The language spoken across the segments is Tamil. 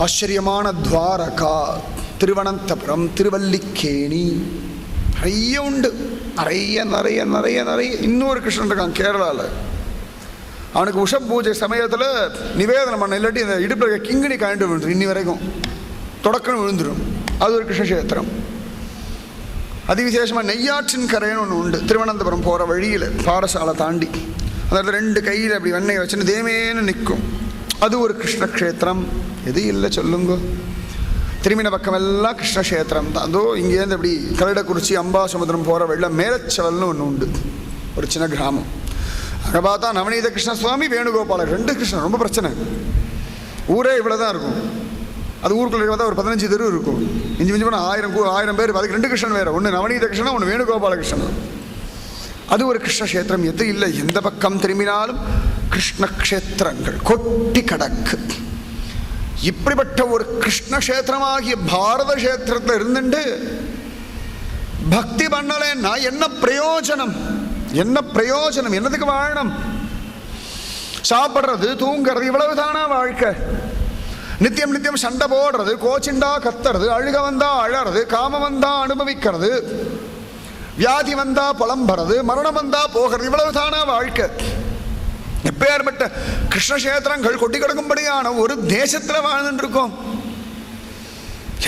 ஆச்சரியமான துவாரகா, திருவனந்தபுரம், திருவல்லிக்கேணி, நிறைய உண்டு. நிறைய நிறைய நிறைய நிறைய. இன்னொரு கிருஷ்ணன் இருக்கான் கேரளாவில். அவனுக்கு உஷ பூஜை சமயத்தில் நிவேதனம் பண்ண, இல்லாட்டி இந்த இடுப்பில் கிங்கிணி காய்ண்டு விழுந்துடும். இன்னி வரைக்கும் தொடக்கணும் விழுந்துடும். அது ஒரு கிருஷ்ணக்ஷேத்திரம். அதிவிசேஷமாக நெய்யாற்றின் கரைன்னு ஒன்று உண்டு. திருவனந்தபுரம் போகிற வழியில் பாடசாலை தாண்டி அந்த இடத்துல 2 கையில் அப்படி வெண்ணெய் வச்சுன்னு தேமேன்னு நிற்கும். அது ஒரு கிருஷ்ணக்ஷேத்திரம். எது இல்லை சொல்லுங்க? திரும்பின பக்கமெல்லாம் கிருஷ்ணக்ஷேத்திரம் தான். அதோ இங்கேருந்து அப்படி கல்லடக்குறிச்சி அம்பாசமுத்திரம் போகிற வழியில் மேலச்சவல்னு ஒன்று உண்டு, ஒரு சின்ன கிராமம். அங்கே பார்த்தா நவநீத கிருஷ்ண சுவாமி, வேணுகோபாலர், 2 கிருஷ்ணன். ரொம்ப பிரச்சனை. ஊரே இவ்வளோ தான் இருக்கும். அது ஊருக்குள்ளே பார்த்தா ஒரு 15 தெரு இருக்கும். மிஞ்சி மிஞ்சி போனால் 1000 பேர். அதுக்கு 2 கிருஷ்ணன் வேறு, ஒன்று நவநீத கிருஷ்ணன், ஒன்று வேணுகோபால கிருஷ்ணன். அது ஒரு கிருஷ்ணக்ஷேத்திரம். எது இல்லை, எந்த பக்கம் திரும்பினாலும் கிருஷ்ணக்ஷேத்திரங்கள் கொட்டி கடக்கு. இப்படிப்பட்ட ஒரு கிருஷ்ணக்ஷேத்திரமாகிய பாரத கஷேத்திரத்தில் இருந்துட்டு பக்தி பண்ணலைன்னா என்ன பிரயோஜனம்? என்ன பிரயோஜனம்? என்னதுக்கு வாழணும்? சாப்பிட்றது, தூங்கிறது, இவ்வளவுதானா வாழ்க்கை? நித்தியம் நித்தியம் சண்டை போடுறது, கோச்சிண்டா கத்துறது, அழுக வந்தா அழறது, காமம் வந்தா அனுபவிக்கிறது, வியாதி வந்தா புலம்புறது, மரணம் வந்தா போகிறது, இவ்வளவுதானா வாழ்க்கை? எப்பேற்பட்ட கிருஷ்ணக்ஷேத்திரங்கள் கொட்டி கிடக்கும்படியான ஒரு தேசத்தில் வாழ்ந்துட்டு இருக்கோம்.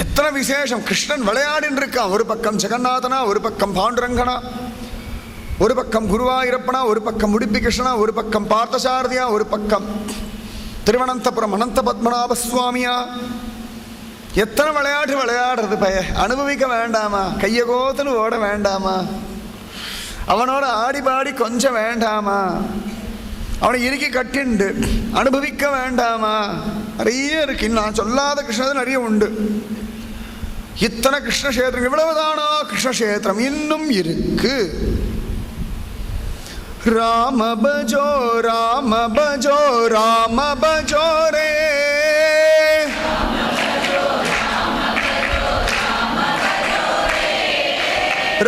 எத்தனை விசேஷம்! கிருஷ்ணன் விளையாடின்னு இருக்கான். ஒரு பக்கம் ஜெகநாதனா, ஒரு பக்கம் பாண்டுரங்கனா, ஒரு பக்கம் குருவாயூரப்பனா, ஒரு பக்கம் உடுப்பி கிருஷ்ணனா, ஒரு பக்கம் பார்த்தசாரதியா, ஒரு பக்கம் திருவனந்தபுரம் அனந்த பத்மநாப சுவாமியா. எத்தனை விளையாட்டு விளையாடுறது பய! அனுபவிக்க வேண்டாமா? கையை கோத்துன்னு ஓட வேண்டாமா? அவனோட ஆடி பாடி கொஞ்சம் வேண்டாமா? அவனை இறுக்கி கட்டிண்டு அனுபவிக்க வேண்டாமா? நிறைய இருக்கு. நான் சொல்லாத கிருஷ்ணது நிறைய உண்டு. இத்தனை கிருஷ்ணக்ஷேத்திரம், இவ்வளவுதானா கிருஷ்ணக்ஷேத்திரம்? இன்னும் இருக்கு. ராம பஜோ ராம பஜோ ராம பஜோ ரே,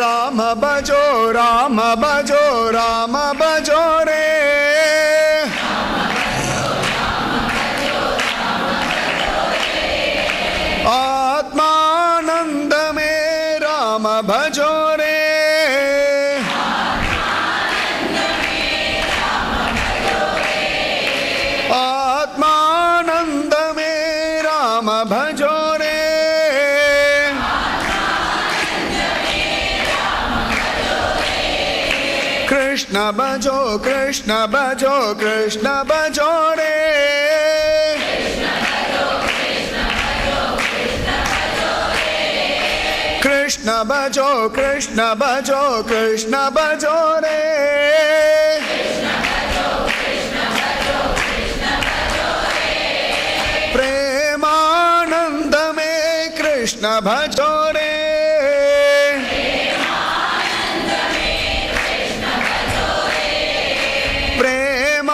ராம பஜோ ராம பஜோ ராம பஜோ ரே, ஆத்மானந்தமே ராம பஜோ ரே, ஆத்மானந்தமே ராம பஜோ ரே, கிருஷ்ண பஜோ கிருஷ்ண பஜோ கிருஷ்ண பஜோ ரே, கிருஷ்ண பஜோ கிருஷ்ண பஜோ கிருஷ்ண பஜோ ரே, பிரேமானந்தமே கிருஷ்ண பஜோ ரே,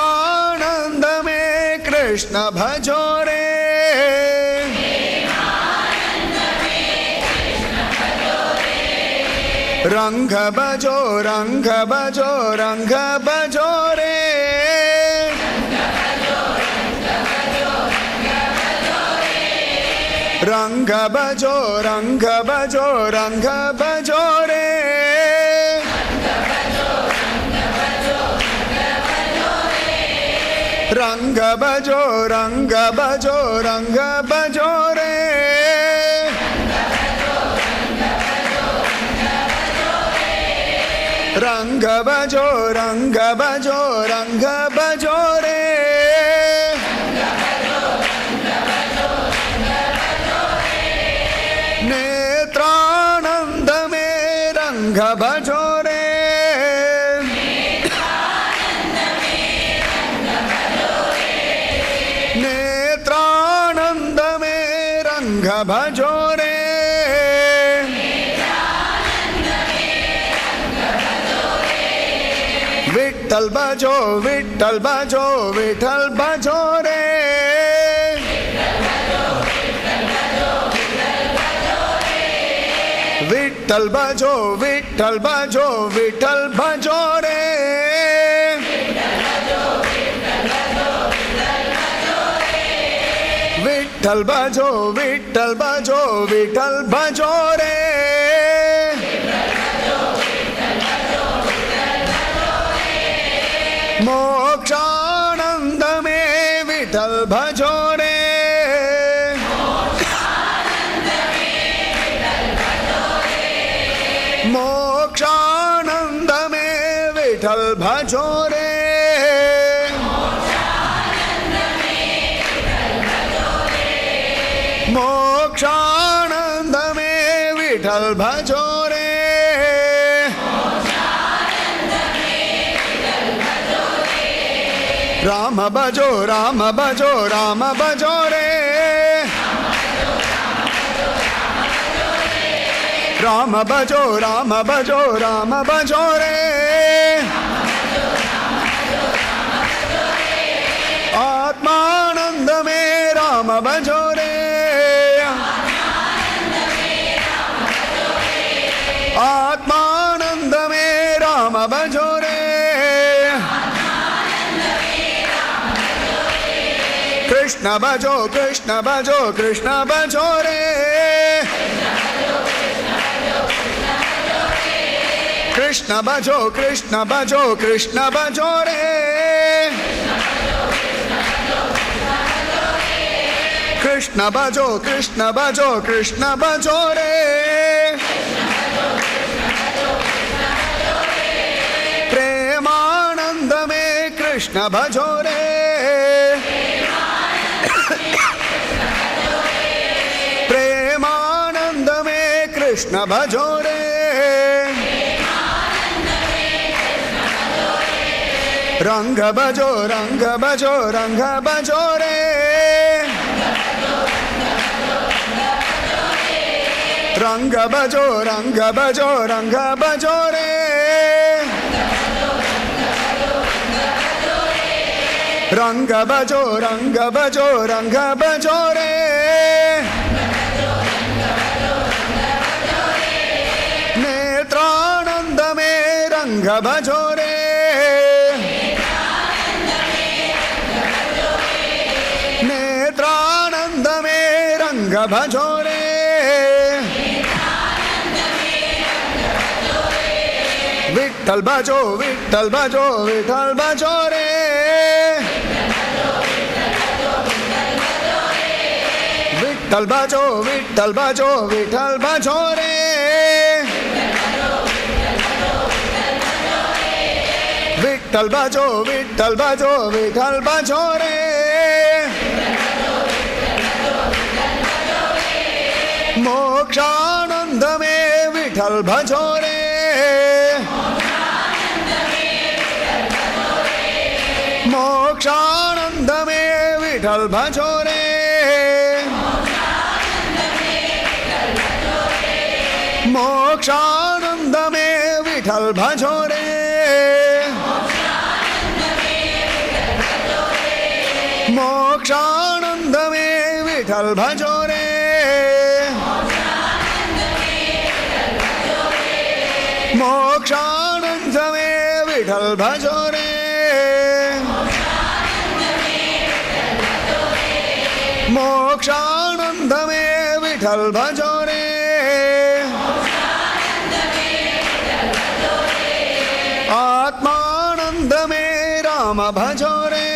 பிரேமானந்தமே கிருஷ்ண பஜோ ரே, ரங்க பஜோ ரங்க பஜோ ரங்க பஜோ ரே, ரங்க பஜோ ரங்க பஜோ ரங்க பஜோ ரே, ரங்க பஜோ ரங்க பஜோ ரங்க பஜோ ரே, ரங்க பஜோ ரங்க பஜோ ரங்க பஜோ ரே, நேத்ரானந்தமே ரங்க பஜோ ரே, நேத்ரானந்தமே ரங்க பஜோ ரே, விட்டல் பஜோ விட்டல் பஜோ விட்டல் பஜோ ரே, விட்டல் பஜோ விட்டல் பஜோ விட்டல் பஜோ ரே, விட்டல் विठल भजो विठल भजो विठल भजो रे मोक्षानंद में विठल भजो रे मोक्षानंद में विठल भजो रे मोक्षानंद में विठल भजो रे राम भजो राम भजो राम भजो रे राम भजो राम भजो राम भजो रे आत्मानंद में राम भजो रे आत्मानंद में राम भजो रे कृष्ण भजो कृष्ण भजो कृष्ण भजो रे कृष्ण भजो कृष्ण भजो कृष्ण भजो रे कृष्ण भजो कृष्ण भजो कृष्ण भजो रे प्रेमानंद में कृष्ण भजो रे प्रेमानंद में कृष्ण भजो रे रंग भजो रंग भजो रंग भजो रे रंग भजो रंग भजो रंग भजो रे रंग भजो रंग भजो रंग भजो रे नेत्रानंद में रंग भजो रे नेत्रानंद में रंग भजो रे विठल भजो विठल भजो विठल भजो रे विठल भजो विठल भजो विठल भजो रे विठल भजो विठल भजो विठल भजो रे मोक्षानंद में विठल भजो रे मोक्षानंद में विठल भजो रे मोक्षानंद में विठल भजो रे मोक्षानंद में विठल भजो रे मोक्षानंद में विठल भजो रे मोक्षानंद में विठल भजो रे आत्मानंद में राम भजो रे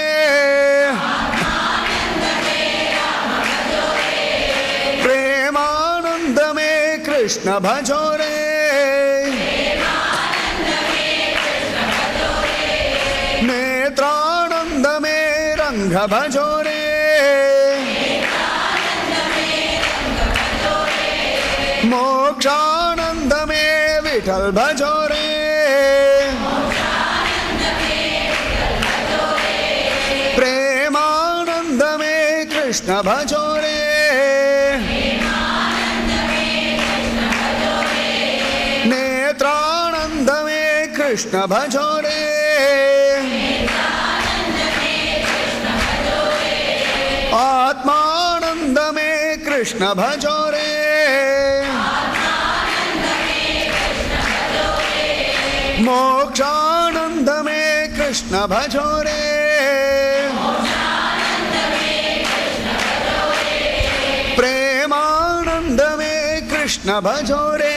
प्रेमानंद में कृष्ण भजो रे नेत्रानंद में रंग भजो रे मोक्षानंद में विठल भजो रे प्रेमानंद में कृष्ण भजो रे नेत्रानंद में कृष्ण भजो रे आत्मानंद में कृष्ण भजो रे मोक्षानंद में कृष्ण भजो रे கிருஷ்ண பஜோரே.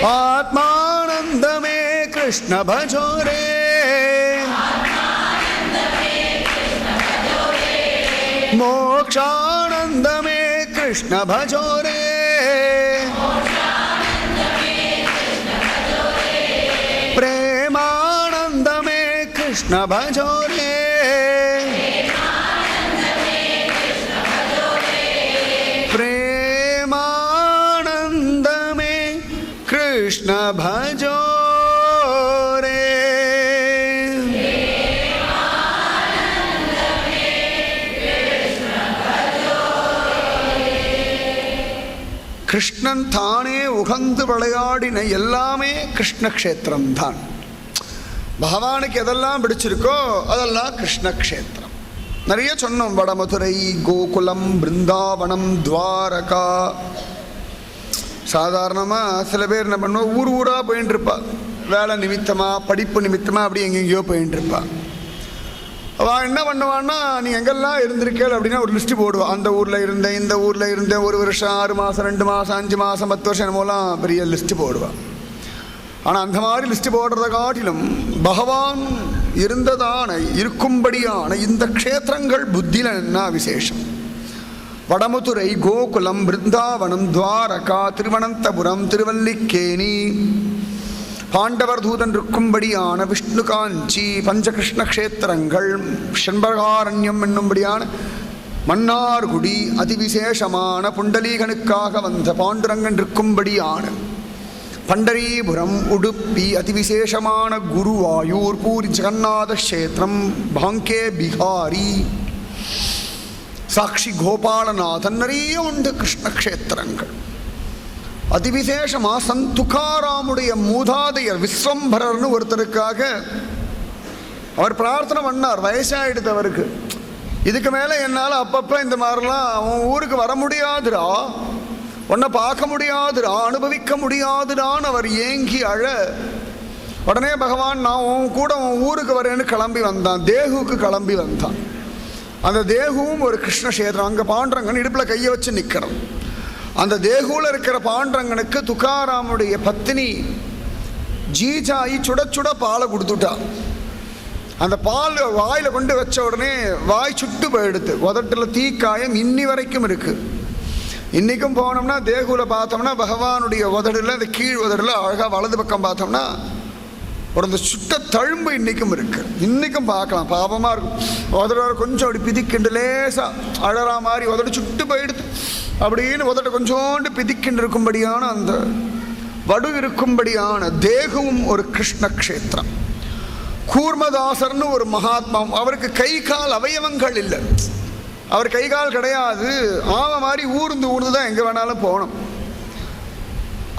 ஆத்மானந்தமே கிருஷ்ண பஜோரே. மோக்ஷானந்தமே கிருஷ்ண பஜோரே. பிரேமானந்தமே கிருஷ்ண பஜோரே. பிரேமானந்தமே கிருஷ்ண பஜோரே. கிருஷ்ணன் தானே உகந்து விளையாடின எல்லாமே கிருஷ்ண க்ஷேத்திரம் தான். பகவானுக்கு எதெல்லாம் பிடிச்சிருக்கோ அதெல்லாம் கிருஷ்ண க்ஷேத்திரம். நிறைய சொன்னோம். வடமதுரை, கோகுலம், பிருந்தாவனம், துவாரகா. சாதாரணமாக சில பேர் என்ன பண்ணுவோம், ஊர் ஊராக போயின்னு இருப்பா. வேலை நிமித்தமாக, படிப்பு நிமித்தமாக அப்படி எங்கெங்கேயோ போயின்னு இருப்பா. அவள் என்ன பண்ணுவான்னா, நீ எங்கெல்லாம் இருந்திருக்கேள் அப்படின்னா ஒரு லிஸ்ட்டு போடுவாள். அந்த ஊரில் இருந்தேன், இந்த ஊரில் இருந்தேன், 1 வருஷம், 6 மாதம், 2 மாதம், 5 மாதம், 10 வருஷம் என்னமோலாம் பெரிய லிஸ்ட்டு போடுவாள். ஆனால் அந்த மாதிரி லிஸ்ட்டு போடுறத காட்டிலும் பகவான் இருந்ததான இருக்கும்படியான இந்த க்ஷேத்திரங்கள் புத்தியில் என்ன விசேஷம். வடமதுரை, கோகுலம், பிருந்தாவனம், துவாரகா, திருவனந்தபுரம், திருவல்லிக்கேணி, பாண்டவர் தூதன் இருக்கும்படியான விஷ்ணு காஞ்சி, பஞ்சகிருஷ்ண க்ஷேத்திரங்கள், செண்பகாரண்யம் என்னும்படியான மன்னார்குடி, அதிவிசேஷமான புண்டலீகனுக்காக வந்த பாண்டுரங்கன் இருக்கும்படியான பண்டரீபுரம், உடுப்பி, அதிவிசேஷமான குருவாயூர், பூரி ஜெகநாத க்ஷேத்திரம், பாங்கே பிஹாரி, சாட்சி கோபாலநாதன், நிறைய உண்டு கிருஷ்ண க்ஷேத்திரங்கள். அதிவிசேஷமாக சந்துகாராமுடைய மூதாதையர் விஸ்வம்பரர்னு ஒருத்தருக்காக அவர் பிரார்த்தனை பண்ணார். வயசாகிடுது அவருக்கு. இதுக்கு மேலே என்னால் அப்பப்போ இந்த மாதிரிலாம் அவன் ஊருக்கு வர முடியாதுடா, உன்னை பார்க்க முடியாதுடா, அனுபவிக்க முடியாதுடான்னு அவர் ஏங்கி அழ, உடனே பகவான் நான் உன் கூட உன் ஊருக்கு வரேன்னு கிளம்பி வந்தான். தேகுக்கு கிளம்பி வந்தான். அந்த தேகுவும் ஒரு கிருஷ்ணக்ஷேத்திரம். அங்கே பாண்டரங்கன் இடுப்பில் கையை வச்சு நிற்கிறான். அந்த தேகுவில் இருக்கிற பாண்டரங்கனுக்கு துக்காராமுடைய பத்தினி ஜீஜாயி சுட சுட பாலை கொடுத்துட்டா. அந்த பால் வாயில் கொண்டு வச்ச உடனே வாய் சுட்டு போயிடுது. உதட்டில் தீக்காயம் இன்னி வரைக்கும் இருக்குது. இன்றைக்கும் போனோம்னா தேகுவில் பார்த்தோம்னா பகவானுடைய உதடில், அந்த கீழ் உதடில் அழகாக வலது பக்கம் பார்த்தோம்னா ஒரு அந்த சுட்ட தழும்பு இன்றைக்கும் இருக்குது. இன்றைக்கும் பார்க்கலாம். பாவமாக இருக்கும். உதட கொஞ்சம் அப்படி பிதிக்கிண்டு லேசாக அழறா மாதிரி உதடு சுட்டு போயிடுது. அப்படின்னு உதட்ட கொஞ்சோண்டு பிதிக்கிண்டு இருக்கும்படியான அந்த வடு இருக்கும்படியான தேகுவும் ஒரு கிருஷ்ண க்ஷேத்திரம். கூர்மதாசர்னு ஒரு மகாத்மா. அவருக்கு கை கால் அவயவங்கள் இல்லை. அவர் கை கால் கிடையாது. ஆவ மாதிரி ஊர்ந்து ஊர்ந்து தான் எங்கே வேணாலும் போகணும்.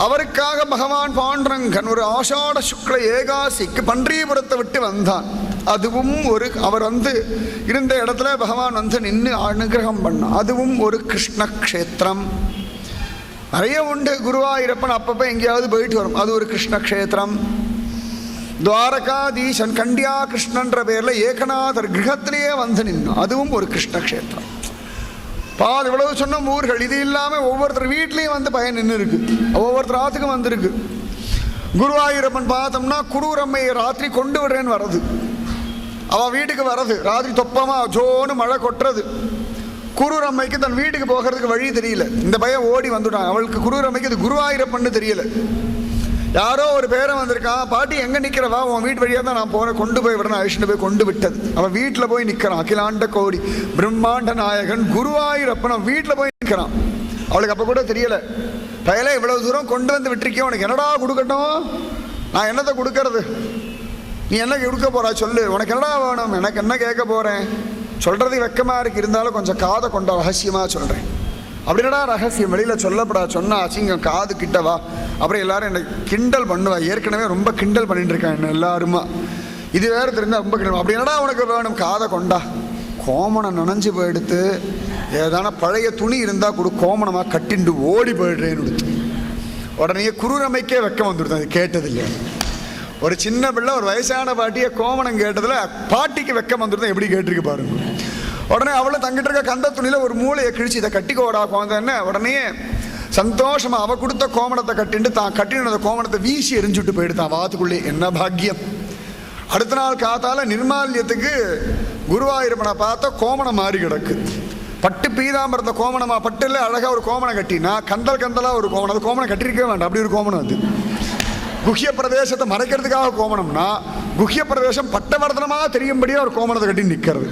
அவருக்காக பகவான் பாண்டரங்கன் ஒரு ஆஷாட சுக்ல ஏகாசிக்கு பன்றியபுரத்தை விட்டு வந்தான். அதுவும் ஒரு அவர் இருந்த இடத்துல பகவான் நின்று அனுகிரகம் பண்ணான். அதுவும் ஒரு கிருஷ்ண க்ஷேத்திரம். நிறைய உண்டு. குருவாயூரப்பன் அப்பப்போ எங்கேயாவது போயிட்டு வரும். அது ஒரு கிருஷ்ண க்ஷேத்திரம். துவாரகாதீசன் கண்டியா கிருஷ்ணன்ற பேரில் ஏகநாதர் கிரகத்திலேயே நின்னான். அதுவும் ஒரு கிருஷ்ண க்ஷேத்திரம். பால் இவ்வளவு சொன்ன ஊர்கள். இது இல்லாமல் ஒவ்வொருத்தர் வீட்லேயும் பயன் நின்று இருக்கு. ஒவ்வொருத்தர் ஆத்துக்கும் வந்திருக்கு. குருவாயூரப்பன் பார்த்தோம்னா குரூரம்மையை ராத்திரி கொண்டு விடுறேன்னு வர்றது. அவள் வீட்டுக்கு வர்றது ராத்திரி தொப்பமாக ஜோன்னு மழை கொட்டுறது. குரூரம்மைக்கு தன் வீட்டுக்கு போகிறதுக்கு வழி தெரியல. இந்த பையன் ஓடி வந்துட்டான். அவளுக்கு குரூரம்மைக்கு இது குருவாயூரப்பன்னு தெரியல. யாரோ ஒரு பேரை வந்திருக்கான். பாட்டி எங்கே நிற்கிறவா? உன் வீட்டு வழியாக தான் நான் போகிறேன், கொண்டு போய் விடணும். அழிச்சுட்டு போய் கொண்டு விட்டது. அவன் வீட்டில் போய் நிற்கிறான். அகிலாண்ட கோடி பிரம்மாண்ட நாயகன் குருவாயூரப்பன் அவன் வீட்டில் போய் நிற்கிறான். அவளுக்கு அப்போ கூட தெரியலை. பயலே இவ்வளவு தூரம் கொண்டு வந்து விட்டுருக்கேன், உனக்கு என்னடா கொடுக்கட்டும்? நான் என்னத்தை கொடுக்கறது? நீ என்ன கொடுக்க போறா சொல்லு. உனக்கு என்னடா வேணும்? எனக்கு என்ன கேட்க போகிறேன்? சொல்கிறது வெக்கமாக இருக்குது. இருந்தாலும் கொஞ்சம் காதை கொண்ட ரகசியமாக சொல்கிறேன். அப்படின்னடா ரகசியம் வெளியில் சொல்லப்படா. சொன்னா அசிங்கம். காது கிட்டவா. அப்புறம் எல்லாரும் என்னை கிண்டல் பண்ணுவா. ஏற்கனவே ரொம்ப கிண்டல் பண்ணிட்டு இருக்கான் என்ன எல்லாருமா. இது வேறு தெரிஞ்சால் ரொம்ப கிண்டல். அப்படி என்னடா உனக்கு வேணும்? காதை கொண்டா. கோமணம் நனைஞ்சு போயிடுத்து. ஏதான பழைய துணி இருந்தால் கொடு, கோமணமாக கட்டிண்டு ஓடி போயிடுறேன்னு கொடுத்து. உடனே குரூரமைக்கே வெக்கம் வந்துடுது. அது கேட்டதில்லை. ஒரு சின்ன பிள்ளை ஒரு வயசான பாட்டியை கோமணம் கேட்டதில் பாட்டிக்கு வெக்கம் வந்துடுதான். எப்படி கேட்டிருக்கு பாருங்க. உடனே அவளும் தங்கிட்டு இருக்க கந்த துணியில் ஒரு மூளையை கிழிச்சு இதை கட்டிக்கோடா குழந்தைன்னு உடனே சந்தோஷமா அவ கொடுத்த கோமணத்தை கட்டிட்டு தான் கட்டினத கோமணத்தை வீசி எரிஞ்சுட்டு போயிடுதான் வாத்துக்குள்ளே. என்ன பாக்கியம்! அடுத்த நாள் காத்தால நிர்மால்யத்துக்கு குருவாயூரப்பனை பார்த்தா கோமணம் மாறி கிடக்கு. பட்டு பீதாம்பரத்தை கோமணமா பட்டுல அழகா ஒரு கோமணம் கட்டினா கந்தல் கந்தலா ஒரு கோமணம். அது கோமணம் கட்டிருக்கவே வேண்டாம், அப்படி ஒரு கோமணம். அது குஹ்ய பிரதேசத்தை மறைக்கிறதுக்காக கோமணம்னா குஹ்ய பிரதேசம் பட்டவர்த்தனமா தெரியும்படியா ஒரு கோமணத்தை கட்டி நிக்கிறது.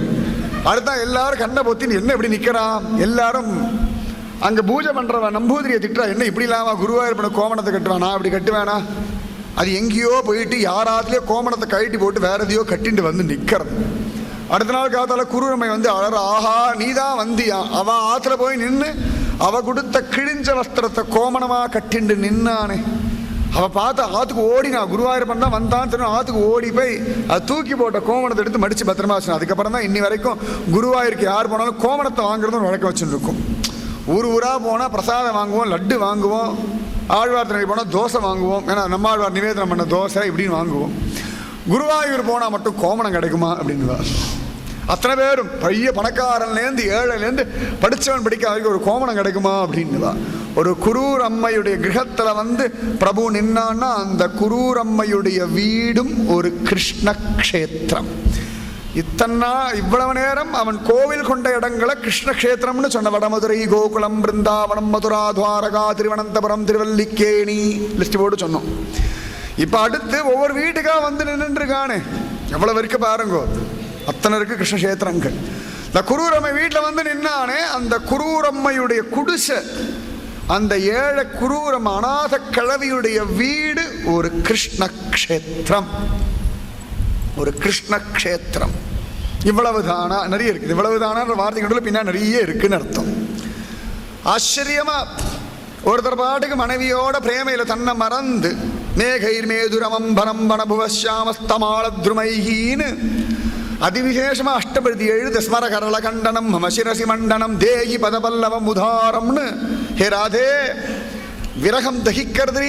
அடுத்தா எல்லாரும் கண்ணை பொத்தின்னு என்ன இப்படி நிக்கிறான், எல்லாரும் அங்க பூஜை பண்றவன் நம்பூதிரியை திட்டுறா, என்ன இப்படி இல்லாம குருவாயூரப்பனை கோமணத்தை கட்டுவான், நான் அப்படி கட்டுவேனா? அது எங்கேயோ போயிட்டு யாராத்துலயோ கோமணத்தை கழட்டி போட்டு வேற எதையோ கட்டிட்டு வந்து நிக்கிறது. அடுத்த நாள் காத்தால குருரம்மை வந்து அழற, ஆஹா நீதான் வந்தியா? அவன் ஆத்துல போய் நின்று அவ கொடுத்த கிழிஞ்ச வஸ்திரத்தை கோமணமா கட்டிண்டு நின்னானே. அவ பார்த்து ஆத்துக்கு ஓடி, நான் குருவாயூரப்பன் தான் வந்தான்னு தெரியும், ஆத்துக்கு ஓடி போய் அது தூக்கி போட்ட கோமணத்தை எடுத்து மடிச்சு பத்திரமா வச்சு. அதுக்கப்புறம் தான் இன்னி வரைக்கும் குருவாயூருக்கு யார் போனாலும் கோமணத்தை வாங்குறதும் வழக்கம் வச்சுட்டு இருக்கும். ஊர் ஊரா போனா பிரசாதம் வாங்குவோம், லட்டு வாங்குவோம், ஆழ்வார் திருநெல்வேலி போனால் தோசை வாங்குவோம், ஏன்னா நம்ம ஆழ்வார் நிவேதனம் பண்ண தோசை இப்படின்னு வாங்குவோம். குருவாயூர் போனால் மட்டும் கோமணம் கிடைக்குமா அப்படின்னு. அத்தனை பேரும் பைய பணக்காரன்லேருந்து ஏழையிலேருந்து படித்தவன் படிக்க வரைக்கும் ஒரு கோமணம் கிடைக்குமா அப்படின்னு. ஒரு குரூர் அம்மையுடைய கிரகத்தில் வந்து பிரபு நின்னான்னா அந்த குரூர் அம்மையுடைய வீடும் ஒரு கிருஷ்ண க்ஷேத்திரம். இவ்வளவு நேரம் அவன் கோவில் கொண்ட இடங்களை கிருஷ்ணக்ஷேத்திரம்னு சொன்ன. வடமதுரை, கோகுலம், பிருந்தாவனம், மதுரா, துவாரகா, திருவனந்தபுரம், திருவல்லிக்கேணி லிஸ்ட் போட்டு சொன்னோம். இப்ப அடுத்து ஒவ்வொரு வீட்டுக்கா வந்து நின்றுருக்கானே, எவ்வளவு இருக்கு பாருங்கோ. அத்தனை இருக்கு கிருஷ்ணக்ஷேத்திரங்கள். இந்த குரூரம்மை வீட்டில் வந்து நின்னானே, அந்த குரூரம்மையுடைய குடிசை, அந்த ஏழை குரூரம் அநாத கிழவியுடைய வீடு ஒரு கிருஷ்ணக்ஷேத்திரம். ஒரு கிருஷ்ணக்ஷேத்திரம். இவ்வளவுதானா? நிறைய இருக்குது. இவ்வளவுதான வார்த்தைகள் பின்னா நிறைய இருக்குன்னு அர்த்தம். ஆச்சரியமா ஒருத்தர் பாட்டுக்கு மனைவியோட பிரேமையில தன்னை மறந்து மேகைர் மேதுரமம் பரம் வனபுவசாமஸ்தமாளத்ருமைஹீன்னு அதிவிசேஷமா அஷ்டபதி எழுத ஸ்மர கரள கண்டனம் மம சிரசி மண்டனம் தேகி பதபல்லவம் உதாரம்னு. ஹே ராதே, விரகம் தகிக்கிறது,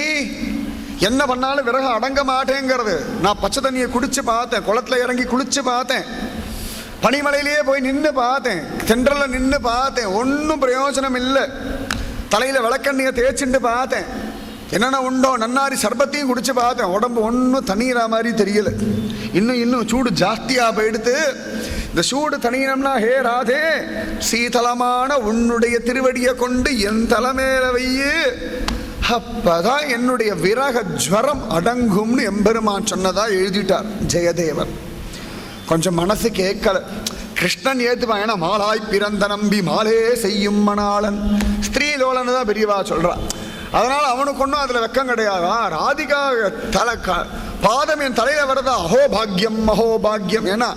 என்ன பண்ணாலும் விரகம் அடங்க மாட்டேங்கிறது. நான் பச்சை தண்ணியை குடிச்சு பார்த்தேன், குளத்துல இறங்கி குளிச்சு பார்த்தேன், பனிமலையிலேயே போய் நின்று பார்த்தேன், தென்றல நின்று பார்த்தேன், ஒன்றும் பிரயோஜனம் இல்லை. தலையில விளக்கண்ணியை தேய்ச்சிட்டு பார்த்தேன், என்னென்ன உண்டோ நன்னாரி சர்பத்தையும் குடிச்சு பார்த்தேன், உடம்பு ஒன்றும் தண்ணீரா மாதிரி தெரியல. இன்னும் சூடு ஜாஸ்தியா போயிடுத்து. இந்த சூடு தனியனம்னா ஹே ராதே, சீதளமான உன்னுடைய திருவடியை கொண்டு என் தலைமையில வையே, அப்பதான் என்னுடைய விரக ஜுவரம் அடங்கும்னு எம்பெருமான் சொன்னதா எழுதிட்டார் ஜெயதேவர். கொஞ்சம் மனசு கேட்கல. கிருஷ்ணன் ஏத்துப்பான், ஏன்னா மாலாய் பிறந்த நம்பி மாலே செய்யும் மணாளன், ஸ்திரீலோலன்னு தான் பெரியவா சொல்றா. அதனால அவனுக்கு ஒன்றும் அதுல வெக்கம் கிடையாதா. ராதிகா தலை பாதம் என் தலையில வரதா, அஹோபாகியம் அஹோபாகியம். ஏன்னா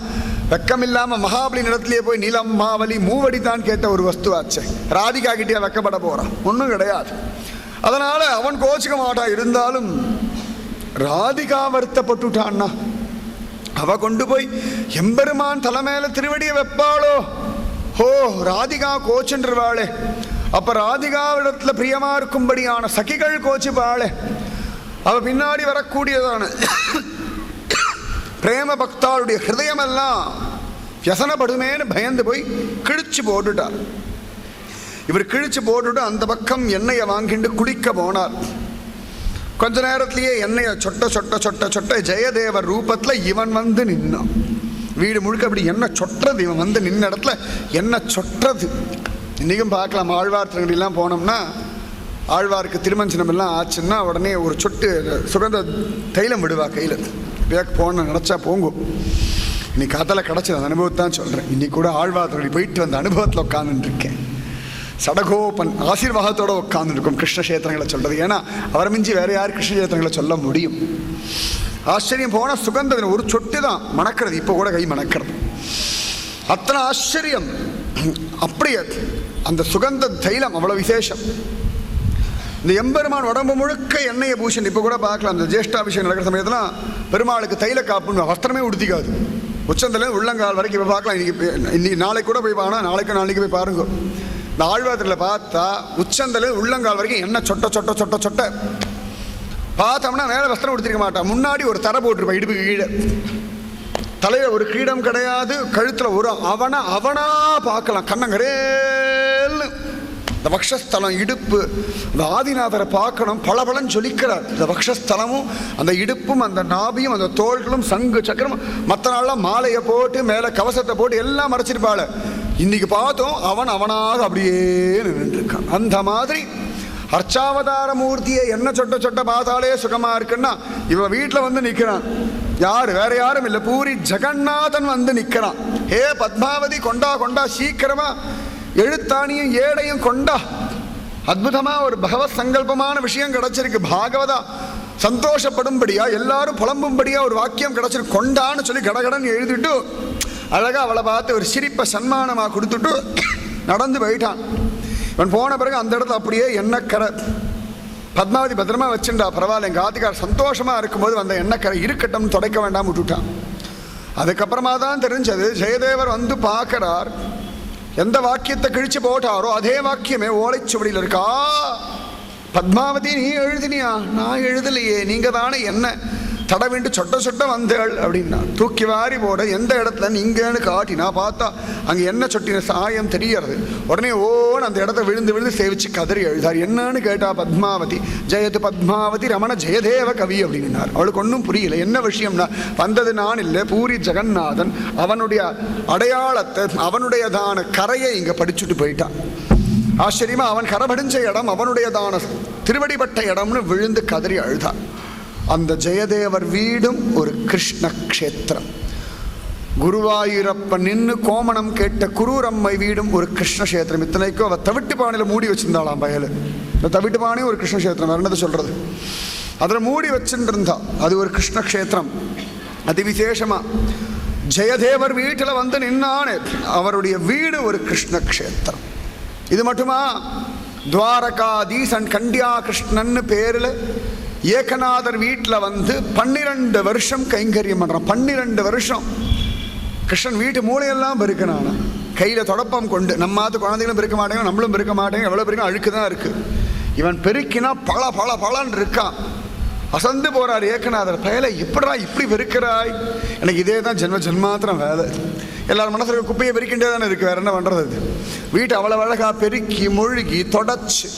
வெக்கம் இல்லாம மகாபலி இடத்துலயே போய் நிலம் மாவலி மூவடி தான் கேட்ட ஒரு வஸ்துவாச்சே. ராதிகா கிட்டே வெக்கப்பட போறான், ஒன்றும் கிடையாது. அதனால அவன் கோச்சிக்க மாட்டா. இருந்தாலும் ராதிகா வருத்தப்பட்டுட்டான்னா அவ கொண்டு போய் எம்பெருமான் தலைமையில திருவடியை வைப்பாளோ. ஹோ, ராதிகா கோச்சுன்றுவாளே. அப்ப ராதிகாவிடத்துல பிரியமா இருக்கும்படியான சகிகள் கோச்சுப்பாளே. அவ பின்னாடி வரக்கூடியதான பிரேம பக்தாளுடைய ஹிருதயம் எல்லாம் வியசனப்படுமேன்னு பயந்து போய் கிழிச்சு போட்டுட்டார். இவர் கிழிச்சு போட்டுட்டு அந்த பக்கம் எண்ணெயை வாங்கிட்டு குளிக்க போனார். கொஞ்ச நேரத்திலேயே எண்ணெயை சொட்ட சொட்ட சொட்ட சொட்ட ஜெயதேவர் ரூபத்துல இவன் வந்து நின்னான். வீடு முழுக்க அப்படி எண்ணெய் சொட்டுறது. இவன் வந்து நின்ன இடத்துல எண்ணெய் சொட்டுறது. இன்னைக்கும் பார்க்கலாம். ஆழ்வார் திருநெல்லாம் போனோம்னா, ஆழ்வாருக்கு திருமஞ்சனம் எல்லாம் ஆச்சுன்னா உடனே ஒரு சொட்டு சுகந்த தைலம் விடுவா கையில். பேக் போன நினச்சா போங்கும். இன்னைக்கு காத்தால கிடச்சது அந்த அனுபவத்தான் சொல்கிறேன். இன்னைக்கு கூட ஆழ்வார் திருநெல் போயிட்டு வந்த அனுபவத்தில் உட்காந்துட்டு இருக்கேன். சடகோபன் ஆசீர்வாதத்தோடு உட்காந்துருக்கும் கிருஷ்ணக்ஷேத்திரங்களை சொல்கிறது. ஏன்னா அவரை மிஞ்சி வேற யார் கிருஷ்ணக்ஷேத்திரங்களை சொல்ல முடியும்? ஆச்சரியம். போன சுகந்தம் ஒரு சொட்டு தான் மணக்கிறது. இப்போ கூட கை மணக்கிறது. அத்தனை ஆச்சரியம். அப்படியே அந்த சுகந்த தைலம் அவ்வளோ விசேஷம். இந்த எம்பெருமான் உடம்பு முழுக்க எண்ணெயை பூஷன். இப்போ கூட பார்க்கலாம், இந்த ஜேஷ்டாபிஷேகம் நடக்கிற சமயத்தில் பெருமாளுக்கு தைல காப்புன்னு வஸ்திரமே உடுத்திக்காது. உச்சந்தில் உள்ளங்கால் வரைக்கும் இப்போ பார்க்கலாம். இன்னைக்கு நாளைக்கு கூட போய் பாருங்க, நாளைக்கு போய் பாருங்க. இந்த ஆழ்வாரத்தில் பார்த்தா உச்சந்தில் உள்ளங்கால் வரைக்கும் எண்ணெய் சொட்ட சொட்ட சொட்ட சொட்ட. பார்த்தோம்னா மேலே வஸ்திரம் உடுத்திருக்க மாட்டான். முன்னாடி ஒரு தரை போட்டிருப்பான் இடுப்புக்கு கீழே. தலையில ஒரு கிரீடம் கிடையாது, கழுத்துல ஒரு அவனா பார்க்கலாம், கண்ணங்கரேல்னு. இந்த வக்ஷஸ்தலம், இடுப்பு, இந்த ஆதிநாதரை பார்க்கணும், பளபளன்னு ஜொலிக்கிறார். இந்த வக்ஷஸ்தலமும் அந்த இடுப்பும் அந்த நாபியும் அந்த தோள்களும் சங்கு சக்கரம். மற்ற நாள்லாம் மாலையை போட்டு மேலே கவசத்தை போட்டு எல்லாம் மறைச்சிருப்பாள். இன்னைக்கு பார்த்தோம் அவனாக அப்படியே நின்று இருக்கான். அந்த மாதிரி அர்ச்சாவதார மூர்த்தியை என்ன சொட்ட பார்த்தாலே சுகமா இருக்குன்னா இவன் வீட்டில் வந்து நிற்கிறான். யாரு வேற யாரும் இல்லை, பூரி ஜெகநாதன் வந்து நிற்கிறான். ஹே பத்மாவதி, கொண்டா சீக்கிரமா எழுத்தாணியும் ஏடையும் கொண்டா. அற்புதமா ஒரு பகவத் சங்கல்பமான விஷயம் கிடைச்சிருக்கு. பாகவதா சந்தோஷப்படும்படியா, எல்லாரும் புலம்பும்படியா ஒரு வாக்கியம் கிடைச்சிருக்கு. கொண்டான்னு சொல்லி கடகடன் எழுதிட்டு அழகா அவளை பார்த்து ஒரு சிரிப்பை சன்மானமாக கொடுத்துட்டு நடந்து போயிட்டான். இவன் போன பிறகு அந்த இடத்துல அப்படியே எண்ணக்கரை. பத்மாவதி பத்திரமா வச்சுண்டா, பரவாயில்ல, எங்கள் ஆத்திக்கார் சந்தோஷமா இருக்கும்போது அந்த எண்ணக்கரை இருக்கட்டும், தொடக்க வேண்டாம் விட்டுட்டான். அதுக்கப்புறமா தான் தெரிஞ்சது, ஜெயதேவர் வந்து பார்க்கிறார். எந்த வாக்கியத்தை கிழிச்சு போட்டாரோ அதே வாக்கியமே ஓலைச்சுவடியில் இருக்கா. பத்மாவதி, நீ எழுதினியா? நான் எழுதலையே, நீங்க தானே என்ன தடவிண்டு சொட்ட வந்தேள் அப்படின்னா. தூக்கி வாரி போட எந்த இடத்துல நீங்கன்னு காட்டினா பார்த்தா அங்கே என்ன சொட்டின சாயம் தெரியறது. உடனே ஓன்னு அந்த இடத்த விழுந்து சேவிச்சு கதறி எழுதார். என்னன்னு கேட்டா பத்மாவதி, ஜெயது பத்மாவதி ரமண ஜெயதேவ கவி அப்படின்னார். அவளுக்கு ஒன்றும் புரியல. என்ன விஷயம்னா, வந்தது நான் இல்லை, பூரி ஜெகநாதன் அவனுடைய அடையாளத்தை, அவனுடையதான கரையை இங்க படிச்சுட்டு போயிட்டான். ஆச்சரியமா அவன் கரபடிஞ்ச இடம் அவனுடையதான திருவடிப்பட்ட இடம்னு விழுந்து கதறி அழுதார். அந்த ஜெயதேவர் வீடும் ஒரு கிருஷ்ண க்ஷேத்திரம். குருவாயூரப்பன் நின்று கோமணம் கேட்ட குரூரம்மை வீடும் ஒரு கிருஷ்ணக்ஷேத்திரம். இத்தனைக்கும் அவள் தவிட்டு பானையில் மூடி வச்சிருந்தாளாம் பயலு. இந்த தவிட்டு பானையும் ஒரு கிருஷ்ணக்ஷேத்திரம். வேற என்னது சொல்றது, அதில் மூடி வச்சுட்டு இருந்தா அது ஒரு கிருஷ்ணக்ஷேத்திரம். அதி விசேஷமா ஜெயதேவர் வீட்டில் வந்து நின்னானே, அவருடைய வீடு ஒரு கிருஷ்ணக்ஷேத்திரம். இது மட்டுமா, துவாரகாதீசன் கண்டியா கிருஷ்ணன் பேரில் ஏகநாதர் வீட்டில் வந்து 12 வருஷம் கைங்கரியம் பண்ணுறான். 12 வருஷம் கிருஷ்ணன் வீட்டு மூளையெல்லாம் பெருக்கினான். கையில் தொடப்பம் கொண்டு. நம்மாத்து குழந்தைகளும் பெருக்க மாட்டேங்க, நம்மளும் பெருக்க மாட்டேங்க, எவ்வளோ பெருக்க அழுக்கு தான் இருக்குது. இவன் பெருக்கினா பலன்னு இருக்கான். அசந்து போகிறார் ஏகநாதர். பயலை எப்படா இப்படி பெருக்கிறாய்? எனக்கு இதே தான் ஜென்மாத்திரம் வேலை. எல்லாரும் மனசுல குப்பையை பெருக்கின்றே தானே இருக்குது, வேற என்ன பண்ணுறது? வீட்டை அவ்வளோ அழகாக பெருக்கி முழுகி தொடச்சு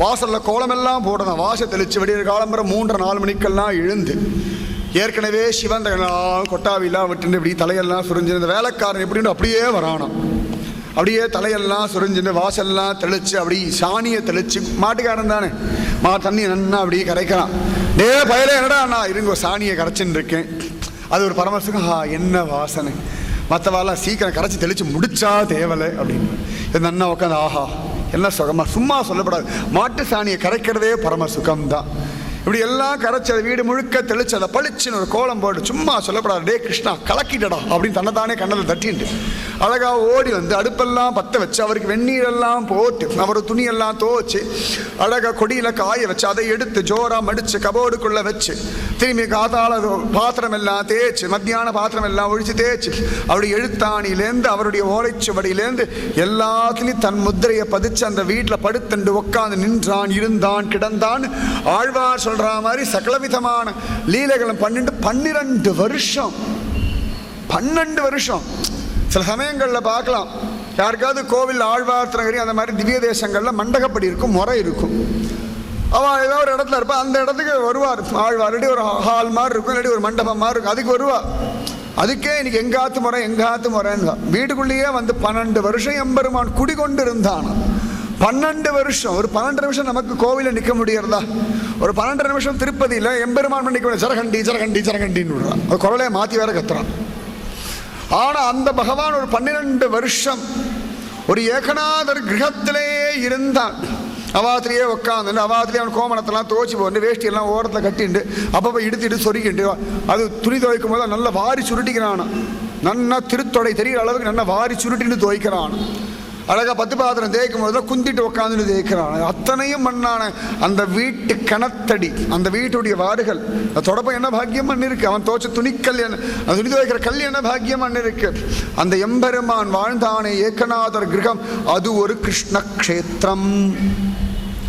வாசலில் கோலமெல்லாம் போடணும். வாசை தெளித்து விடிய காலம்புற 3-4 மணிக்கெல்லாம் எழுந்து ஏற்கனவே சிவந்த கொட்டாவிலாம் விட்டுன்னு இப்படி தலையெல்லாம் சுரிஞ்சு, இந்த வேலைக்காரன் எப்படின்னு அப்படியே வரானோம். அப்படியே தலையெல்லாம் சுரிஞ்சுட்டு வாசல்லாம் தெளித்து அப்படி சாணியை தெளித்து, மாட்டுக்காரன் தானே, தண்ணி நன்னா அப்படியே கரைக்கிறான். பயலே என்னடா நான் இருங்க சாணியை கரைச்சின்னு இருக்கேன். அது ஒரு பரமசுகம். என்ன வாசனை, மற்றவாலாம் சீக்கிரம் கரைச்சி தெளித்து முடிச்சா தேவலை அப்படின்னு. இது நன்னா உட்காந்து ஆஹா என்ன சுகமா. சும்மா சொல்லப்படாது, மாட்டு சாணியை கரைக்கிறதே பரம சுகம்தான். இப்படி எல்லாம் கரைச்சி அதை வீடு முழுக்க தெளிச்சு அதை பளிச்சுன்னு ஒரு கோலம் போட்டு சும்மா சொல்லப்படாது. டே கிருஷ்ணா கலக்கிட்டடா அப்படின்னு தன்னைத்தானே கண்ணதில் தட்டிட்டு அழகாக ஓடி வந்து அடுப்பெல்லாம் பற்ற வச்சு அவருக்கு வெந்நீரெல்லாம் போட்டு அவர் துணியெல்லாம் துவச்சு அழகாக கொடியில் காய வச்சு அதை எடுத்து ஜோராக மடித்து கபோர்டுக்குள்ளே வச்சு திரும்பி காத்தால பாத்திரம் எல்லாம் தேய்ச்சி மத்தியான பாத்திரம் எல்லாம் ஒழிச்சு தேய்ச்சி அவருடைய எழுத்தாணியிலேருந்து அவருடைய ஓலைச்சுவடியிலேருந்து எல்லாத்துலேயும் தன் முத்திரையை பதிச்சு அந்த வீட்டில் படுத்துண்டு உட்காந்து நின்றான், இருந்தான், கிடந்தான். ஆழ்வார் சொல்ற மாதிரி சகலவிதமான லீலைகளும் 12 வருஷம். 12 வருஷம். சில சமயங்களில் பார்க்கலாம், யாருக்காவது கோவில் ஆழ்வார் திருநகரி அந்த மாதிரி திவ்ய தேசங்களில் மண்டகப்படி இருக்கும், முறை இருக்கும். அவன் ஏதோ ஒரு இடத்துல இருப்பா, அந்த இடத்துக்கு வருவார் ஆழ்வார். ஒரு ஹால் மாதிரி இருக்கும், இல்லாட்டி ஒரு மண்டபம் மாதிரி இருக்கும், அதுக்கு வருவார். அதுக்கே இன்னைக்கு எங்காத்து முறைன்னு தான். வீட்டுக்குள்ளேயே வந்து 12 வருஷம் எம்பெருமான் குடிகொண்டு இருந்தான். 12 வருஷம். ஒரு 12 நிமிஷம் நமக்கு கோவிலில் நிற்க முடியறதா? ஒரு 12 நிமிஷம் திருப்பதியில் எம்பெருமான் நிற்க முடியாது. ஜரகண்டின்னு விடுறான். அது குரலையை மாற்றி வேற கத்துறான். ஆனால் அந்த பகவான் ஒரு 12 வருஷம் ஒரு ஏகநாதர் கிரகத்திலேயே இருந்தான். அவாத்திலேயே உட்காந்து அவாத்திலே அவன் கோமணத்தெல்லாம் துவச்சி போட்டு வேஷ்டியெல்லாம் ஓரத்தில் கட்டிண்டு அப்பப்போ இடுத்திட்டு சொருக்கிண்டு அது துணி துவைக்கும் போது நல்லா வாரி சுருட்டிக்கிறான். நல்லா திருத்தொடை தெரிகிற அளவுக்கு நல்லா வாரி சுருட்டின்னு துவைக்கிறான். அழகாக 10 பாத்திரம் தேய்க்கும் போது குந்திட்டு உட்காந்துட்டு தேய்க்கிறான். அத்தனையும் மண்ணான அந்த வீட்டு கணத்தடி, அந்த வீட்டுடைய வாடுகள், தொடப்பம் என்ன பாக்கியம் மண் இருக்கு. அவன் தோச்ச துணிக்கல் என்ன, அந்த துணி துவைக்கிற கல் என்ன பாக்கியம் மண் இருக்கு. அந்த எம்பெருமான் வாழ்ந்தானே ஏகநாதர் கிரகம், அது ஒரு கிருஷ்ணக்ஷேத்திரம்.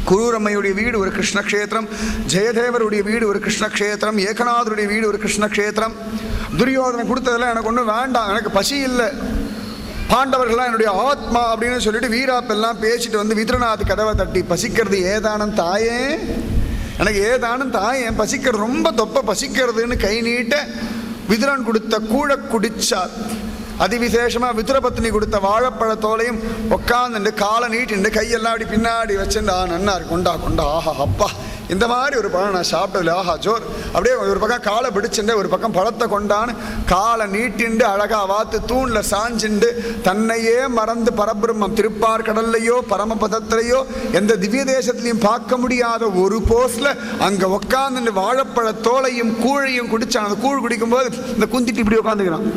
குரூரம்மையுடைய வீடு ஒரு கிருஷ்ணக்ஷேத்திரம், ஜெயதேவருடைய வீடு ஒரு கிருஷ்ணக்ஷேத்திரம், ஏகநாதருடைய வீடு ஒரு கிருஷ்ணக்ஷேத்திரம். துரியோதனை கொடுத்ததெல்லாம் எனக்கு ஒன்றும் வேண்டாம், எனக்கு பசி இல்லை, பாண்டவர்கள்லாம் என்னுடைய ஆத்மா அப்படின்னு சொல்லிட்டு வீராப்பெல்லாம் பேசிட்டு வந்து விதுரநாத் கதவை தட்டி, பசிக்கிறது ஏதானம் தாயே, எனக்கு ஏதானும் தாயேன், பசிக்கிறது ரொம்ப தொப்ப பசிக்கிறதுன்னு கை நீட்ட விதுரன் கொடுத்த கூழ குடிச்சார். அதிவிசேஷமா விதுரபத்னி கொடுத்த வாழைப்பழத்தோலையும் உட்காந்துட்டு காலை நீட்டிண்டு கையெல்லாம் அப்படி பின்னாடி வச்சுட்டு நன்னா இருக்கு, கொண்டா கொண்டா, ஆஹா அப்பா இந்த மாதிரி ஒரு பழம் நான் சாப்பிட்டதில்ல, ஆஹா ஜோர். அப்படியே ஒரு பக்கம் காலை பிடிச்சுட்டு ஒரு பக்கம் பழத்தை கொண்டான்னு காலை நீட்டிண்டு அழகா வாத்து தூண்ல சாஞ்சிண்டு தன்னையே மறந்து பரபிரம்மம் திருப்பார்கடல்லையோ பரமபதத்திலையோ எந்த திவ்ய தேசத்திலையும் பார்க்க முடியாத ஒரு போஸ்ட்ல அங்க உட்காந்துட்டு வாழைப்பழத்தோலையும் கூழையும் குடிச்சான். அந்த கூழ் குடிக்கும்போது இந்த குந்திட்டு இப்படி உட்காந்துக்கிறான்,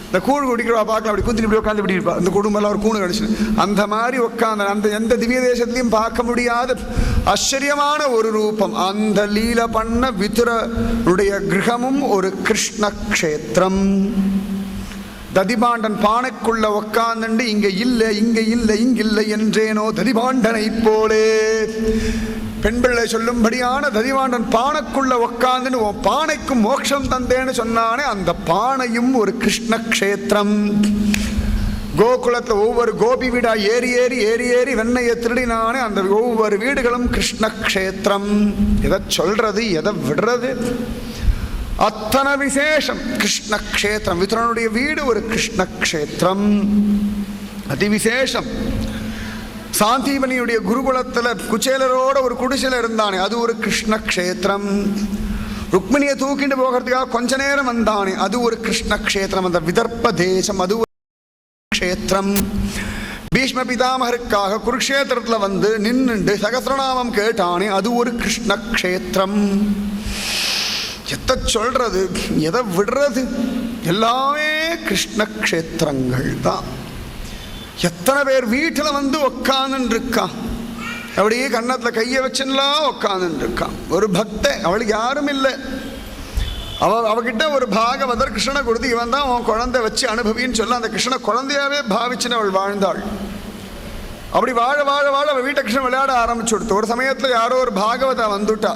இந்த கூழ் குடிக்கிறவா பார்க்கலாம், அப்படி குந்திட்டு இப்படி உட்காந்து இப்படி இருப்பா, இந்த குடும்பம்லாம் ஒரு கூணு கடிச்சு அந்த மாதிரி உட்காந்து அந்த எந்த திவ்ய தேசத்திலையும் பார்க்க முடியாத ஆச்சரியமான ஒரு ரூபம். அந்த லீல பண்ண விதுரனுடைய கிரகமும் ஒரு கிருஷ்ண க்ஷேத்திரம். ததிபாண்டன் பானைக்குள்ள உட்காந்துண்டு இங்க இல்லை இங்க இல்லை இங்கில்லை என்றேனோ ததிபாண்டனை போலே. பெண் பிள்ளை சொல்லும்படியான ததிவாண்டன் பானைக்குள்ள உட்காந்துன்னு உன் பானைக்கும் மோட்சம் தந்தேன்னு சொன்னானே, அந்த பானையும் ஒரு கிருஷ்ண க்ஷேத்திரம். கோகுலத்தில் ஒவ்வொரு கோபி வீடா ஏறி ஏறி ஏறி ஏறி வெண்ணையை திருடினானே, அந்த ஒவ்வொரு வீடுகளும் கிருஷ்ண க்ஷேத்திரம். எதை சொல்றது எதை விடுறது, அத்தனை விசேஷம் கிருஷ்ண க்ஷேத்திரம். விதுரனுடைய வீடு ஒரு கிருஷ்ண க்ஷேத்திரம், அதிவிசேஷம். சாந்தீபனியுடைய குருகுலத்தில் குச்சேலரோட ஒரு குடிசையில் இருந்தானே, அது ஒரு கிருஷ்ண க்ஷேத்திரம். ருக்மிணியை தூக்கிட்டு போகிறதுக்காக கொஞ்ச நேரம் வந்தானே, அது ஒரு கிருஷ்ண க்ஷேத்திரம். அந்த விதர்ப்ப தேசம் அது ஒரு க்ஷேத்திரம். பீஷ்ம பிதாமகருக்காக குருக்ஷேத்திரத்தில் வந்து நின்னுண்டு சகசிரநாமம் கேட்டானே, அது ஒரு கிருஷ்ண க்ஷேத்திரம். எதை சொல்றது எதை விடுறது, எல்லாமே கிருஷ்ண க்ஷேத்திரங்கள் தான். எத்தனை பேர் வீட்டில் வந்து உக்காந்துன்னு இருக்கான், அப்படியே கன்னத்தில் கையை வச்சுலாம் உக்காந்துன்னு இருக்கான். ஒரு பக்த, அவளுக்கு யாரும் இல்லை, அவகிட்ட ஒரு பாகவதர் கிருஷ்ணனை கொடுத்து இவன் தான் அவன் குழந்தை வச்சு அனுபவின்னு சொல்ல அந்த கிருஷ்ண குழந்தையாவே பாவிச்சுன்னு அவள் வாழ்ந்தாள். அப்படி வாழ வாழ வாழ அவள் வீட்டை கிருஷ்ணன் விளையாட ஆரம்பிச்சு கொடுத்து. ஒரு சமயத்தில் யாரோ ஒரு பாகவதா வந்துட்டா,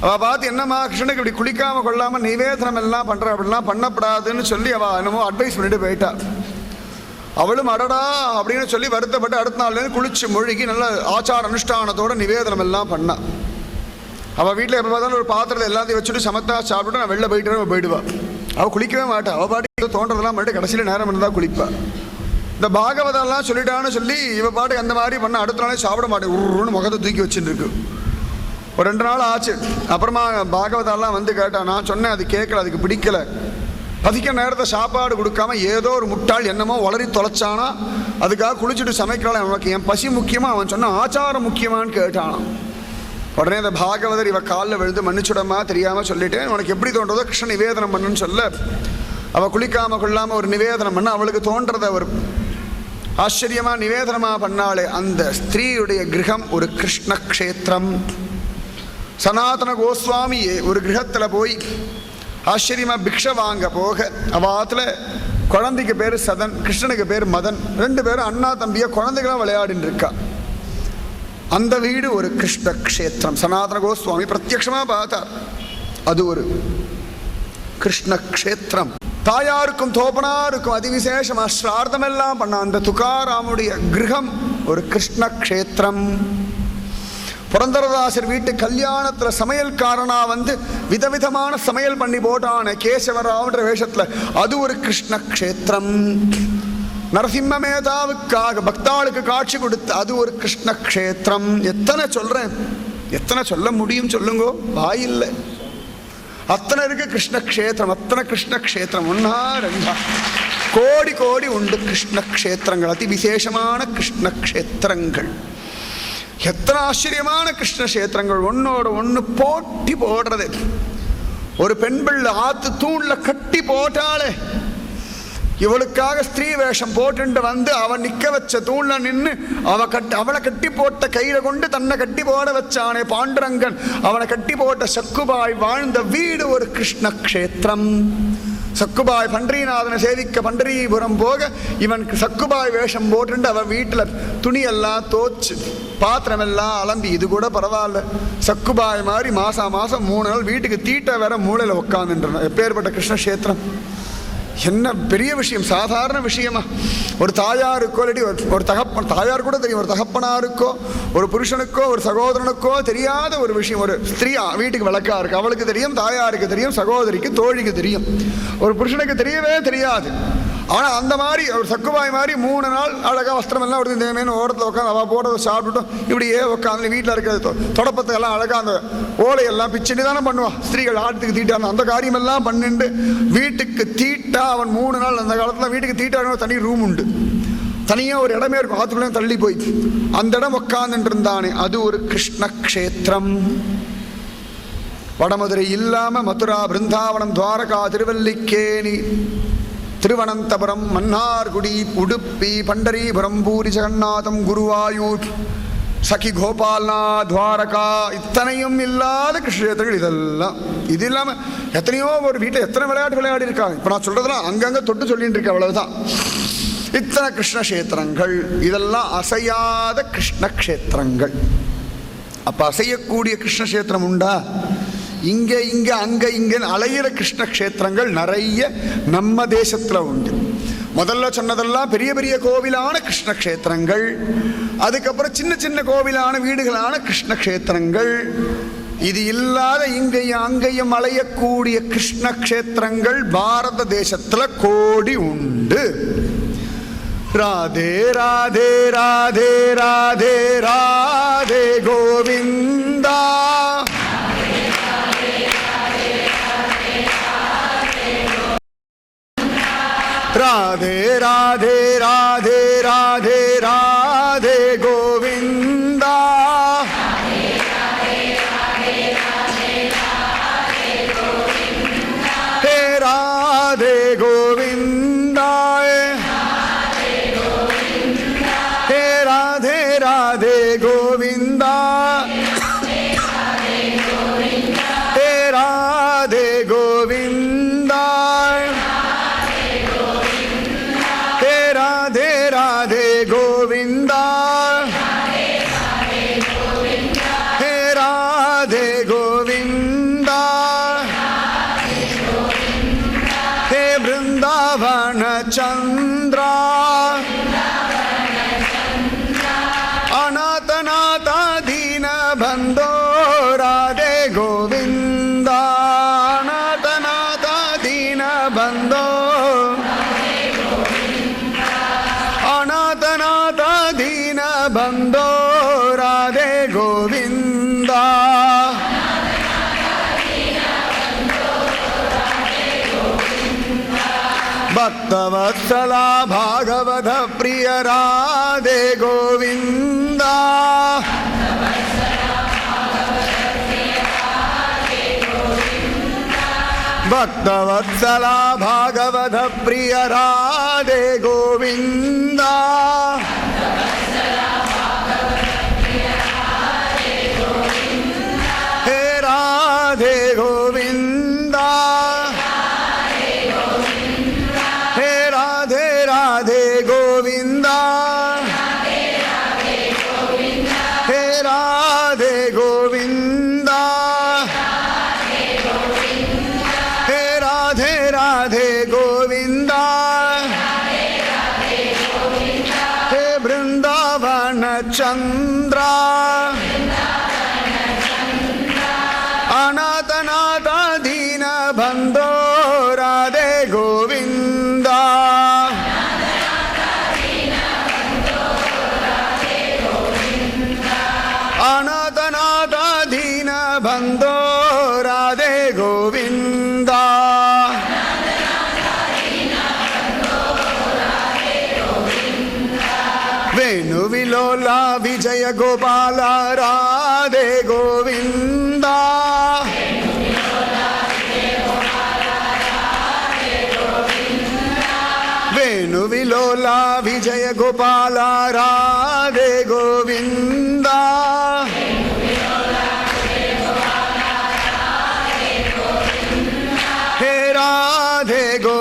அவள் பார்த்து என்னம்மா கிருஷ்ணனுக்கு இப்படி குளிக்காமல் கொள்ளாமல் நிவேதனம் எல்லாம் பண்ணுற, அப்படிலாம் பண்ணப்படாதுன்னு சொல்லி அவள் என்னமோ அட்வைஸ் பண்ணிட்டு போயிட்டா. அவளும் அடடா அப்படின்னு சொல்லி வருத்தப்பட்டு அடுத்த நாள்லேருந்து குளிச்சு மொழிகி நல்ல ஆச்சார அனுஷ்டானத்தோட நிவேதனம் எல்லாம் பண்ணா. அவள் வீட்டில் எப்போ பார்த்தாலும் ஒரு பாத்திரத்தை எல்லாத்தையும் வச்சுட்டு சமத்தா சாப்பிட்டு நான் வெளில போயிடுவாள். அவள் குளிக்கவே மாட்டாள், அவள் பாட்டு தோன்றதெல்லாம் பண்ணிட்டு கடைசியில் நேரம் இருந்தால் குளிப்பாள். இந்த பாகவதெல்லாம் சொல்லிட்டான்னு சொல்லி இவ பாட்டுக்கு அந்த மாதிரி பண்ண அடுத்த நாளே சாப்பிட மாட்டேன், உருன்னு முகத்தை தூக்கி வச்சுட்டு இருக்கு. ஒரு 2 நாள் ஆச்சு. அப்புறமா பாகவதெல்லாம் வந்து கேட்டா, நான் சொன்னேன் அது கேட்கல, அதுக்கு பிடிக்கல. அதிக நேரத்தை சாப்பாடு கொடுக்காம ஏதோ ஒரு முட்டாள் என்னமோ வளரி தொலைச்சானா, அதுக்காக குளிச்சுட்டு சமைக்கிறாள். அவனுக்கு என் பசி முக்கியமா, அவன் சொன்ன ஆச்சாரம் முக்கியமானு கேட்டானா. உடனே அந்த பாகவதர் இவ காலில் விழுந்து மன்னிச்சுடமா தெரியாமல் சொல்லிட்டேன், உனக்கு எப்படி தோன்றதோ கிருஷ்ண நிவேதனம் பண்ணுன்னு சொல்ல அவள் குளிக்காமல் கொள்ளாமல் ஒரு நிவேதனம் பண்ண அவளுக்கு தோன்றதை ஒரு ஆச்சரியமாக நிவேதனமாக பண்ணாலே. அந்த ஸ்திரீயுடைய கிரகம் ஒரு கிருஷ்ண க்ஷேத்திரம். சனாதன கோஸ்வாமியே ஒரு கிரகத்தில் போய் ஆச்சரியமாக பிக்ஷை வாங்க போக, அவாத்துல குழந்தைக்கு பேர் சதன், கிருஷ்ணனுக்கு பேர் மதன், 2 பேரும் அண்ணா தம்பியா குழந்தைகளாம் விளையாடின்னு இருக்கா. அந்த வீடு ஒரு கிருஷ்ண க்ஷேத்திரம். சனாதன கோஸ்வாமி பிரத்யக்ஷமாக பார்த்தார், அது ஒரு கிருஷ்ண க்ஷேத்திரம். தாயாருக்கும் தோப்பனாருக்கும் அதிவிசேஷமா ஸ்ரார்த்தமெல்லாம் பண்ண அந்த துகாராமுடைய கிரகம் ஒரு கிருஷ்ண க்ஷேத்திரம். புரந்தரதாசர் வீட்டு கல்யாணத்தில் சமையல்காரனா வந்து விதவிதமான சமையல் பண்ணி போட்டான கேசவராவுன்ற வேஷத்தில், அது ஒரு கிருஷ்ண க்ஷேத்திரம். நரசிம்ம மேதாவுக்காக பக்தாளுக்கு காட்சி கொடுத்த, அது ஒரு கிருஷ்ண க்ஷேத்திரம். எத்தனை சொல்றேன், எத்தனை சொல்ல முடியும் சொல்லுங்கோ, வாயில்லை. அத்தனை இருக்கு கிருஷ்ண க்ஷேத்திரம், அத்தனை கிருஷ்ண க்ஷேத்திரம். 1 2 கோடி கோடி உண்டு கிருஷ்ண க்ஷேத்திரங்கள், அதி விசேஷமான கிருஷ்ண க்ஷேத்திரங்கள். எத்தனை ஆச்சரியமான கிருஷ்ண கஷேத்திரங்கள், ஒன்னோட ஒன்று போட்டி போடுறது. ஒரு பெண் பிள்ளை ஆத்து தூண்ல கட்டி போட்டாலே, இவளுக்காக ஸ்திரீ வேஷம் போட்டு வந்து அவன் நிக்க வச்ச தூண்ல நின்று அவளை கட்டி போட்ட கையில கொண்டு தன்னை கட்டி போட வச்சானே பாண்டுரங்கன், அவனை கட்டி போட்ட சக்குபாய் வாழ்ந்த வீடு ஒரு கிருஷ்ண க்ஷேத்திரம். சக்குபாய் பண்டரிநாதனை சேவிக்க பண்டரிபுரம் போக இவன் சக்குபாய் வேஷம் போட்டு அவன் வீட்டில் துணியெல்லாம் தோச்சு பாத்திரமெல்லாம் அலம்பி, இது கூட பரவாயில்ல, சக்குபாய் மாதிரி மாதம் 3 நாள் வீட்டுக்கு தீட்ட வேற மூளையில் உட்காந்துன்றன. எப்பேற்பட்ட கிருஷ்ணக்ஷேத்திரம்! என்ன பெரிய விஷயம், சாதாரண விஷயமா? ஒரு தாயாருக்கோ இல்லாட்டி ஒரு தாயார் கூட தெரியும், ஒரு தகப்பனாருக்கோ ஒரு புருஷனுக்கோ ஒரு சகோதரனுக்கோ தெரியாத ஒரு விஷயம். ஒரு ஸ்திரீ வீட்டுக்கு விளக்கா இருக்கு, அவளுக்கு தெரியும், தாயாருக்கு தெரியும், சகோதரிக்கு தோழிக்கு தெரியும், ஒரு புருஷனுக்கு தெரியவே தெரியாது. ஆனால் அந்த மாதிரி ஒரு சக்குபாய் மாதிரி 3 நாள் அழகாக வஸ்திரமெல்லாம் ஒரு தேவையான ஓரத்தில் உட்காந்து அவள் போடுறத சாப்பிட்டுட்டோம் இப்படியே உட்காந்து வீட்டில் இருக்கிற தொடப்பத்தையெல்லாம் அழகாக அந்த ஓலையெல்லாம் பிச்சுட்டு தானே பண்ணுவான் ஸ்திரீகள். ஆட்டுக்கு தீட்டான அந்த காரியமெல்லாம் பண்ணிட்டு வீட்டுக்கு தீட்டா அவன் 3 நாள், அந்த காலத்தில் வீட்டுக்கு தீட்டான தனி ரூம் உண்டு, தனியாக ஒரு இடமே இருக்கும், ஆத்துக்குள்ளே தள்ளி போயிட்டு அந்த இடம் உட்காந்துட்டு இருந்தானே, அது ஒரு கிருஷ்ணக்ஷேத்திரம். வடமதுரை இல்லாமல் மதுரா, பிருந்தாவனம், துவாரகா, திருவல்லிக்கேணி, திருவனந்தபுரம், மன்னார்குடி, உடுப்பி, பண்டரிபுரம், பூரி ஜெகநாதம், குருவாயூர், சகி, கோபால்நாத், துவாரகா, இத்தனையும் இல்லாத கிருஷ்ணேத்திரங்கள் இதெல்லாம். இது இல்லாமல் எத்தனையோ ஒரு வீட்டில் எத்தனை விளையாட்டு விளையாடி இருக்காங்க. இப்போ நான் சொல்கிறதெல்லாம் அங்கங்கே தொட்டு சொல்லிட்டு இருக்கேன், அவ்வளவுதான். இத்தனை கிருஷ்ணக்ஷேத்திரங்கள், இதெல்லாம் அசையாத கிருஷ்ணக்ஷேத்திரங்கள். அப்போ அசையக்கூடிய கிருஷ்ணக்ஷேத்திரம் உண்டா? இங்கே இங்கே அங்கே இங்கேன்னு அலையிற கிருஷ்ணக்ஷேத்திரங்கள் நிறைய நம்ம தேசத்தில் உண்டு. முதல்ல சொன்னதெல்லாம் பெரிய பெரிய கோவிலான கிருஷ்ணக்ஷேத்திரங்கள், அதுக்கப்புறம் சின்ன சின்ன கோவிலான வீடுகளான கிருஷ்ணக்ஷேத்திரங்கள். இது இல்லாத இங்கேயும் அங்கேயும் அலையக்கூடிய கிருஷ்ணக்ஷேத்திரங்கள் பாரத தேசத்தில் கோடி உண்டு. ராதே ராதே ராதே ராதே ராதே கோவிந்தா, ராதே ராதே ராதே ராதே ராதே கோவிந்தா, ஹே ராதே கோவிந்தா, ஹே ராதே ராதே கோவிந்தா, ஹே ராதே கோவிந்தா, கோவிந்தா, ஹே ராதே கோவிந்தா, ஹே பிருந்தாவன சந்திரா, அநாதநாத தீன பந்தோ, ராதே கோவிந்தா, அநாதநாத தீன பந்தோ, அநாதநாத தீன பந்தோ, ராதே கோவிந்தா, பக்தவத்சலா பாகவத பிரிய, ராதே கோவிந்தா, பக்தவத்சலா பாகவத பிரிய, ராதே கோவிந்தா, ஹே ராதே கோவிந்தா, ஹே ராதே ராதே கோவிந்தா, ஹே ராதே கோவிந்தா, ஹே ராதே ராதே கோவிந்தா, ஹே பிருந்தாவன சந்திரா, அநாதநாத தீன பந்தோ, ராதே கோவிந்தா, அநாதநாத தீன பந்தோ, ராதே கோவிந்தா, வேணுவிலோலா விஜய கோபால, ராதே கோவிந்தா, வேணுவிலோலா விஜய கோபால, ராதே கோவிந்தா, ஹே ராதே கோவிந்தா,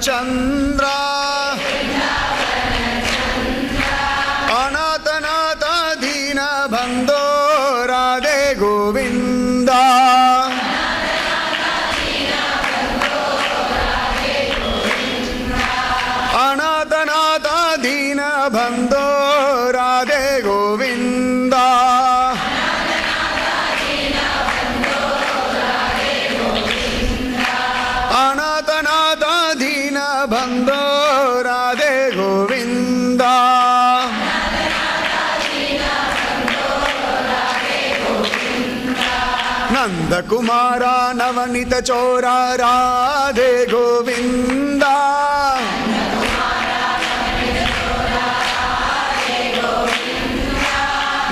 चंद्र अनाथनाथ दीन बंधो राधे गोविंद अनाथनाथ दीन बंधो राधे गोविंद अनाथनाथ दीन बंधो राधे गोविंद नंद कुमार नवनीत चोरा राधे गोविंद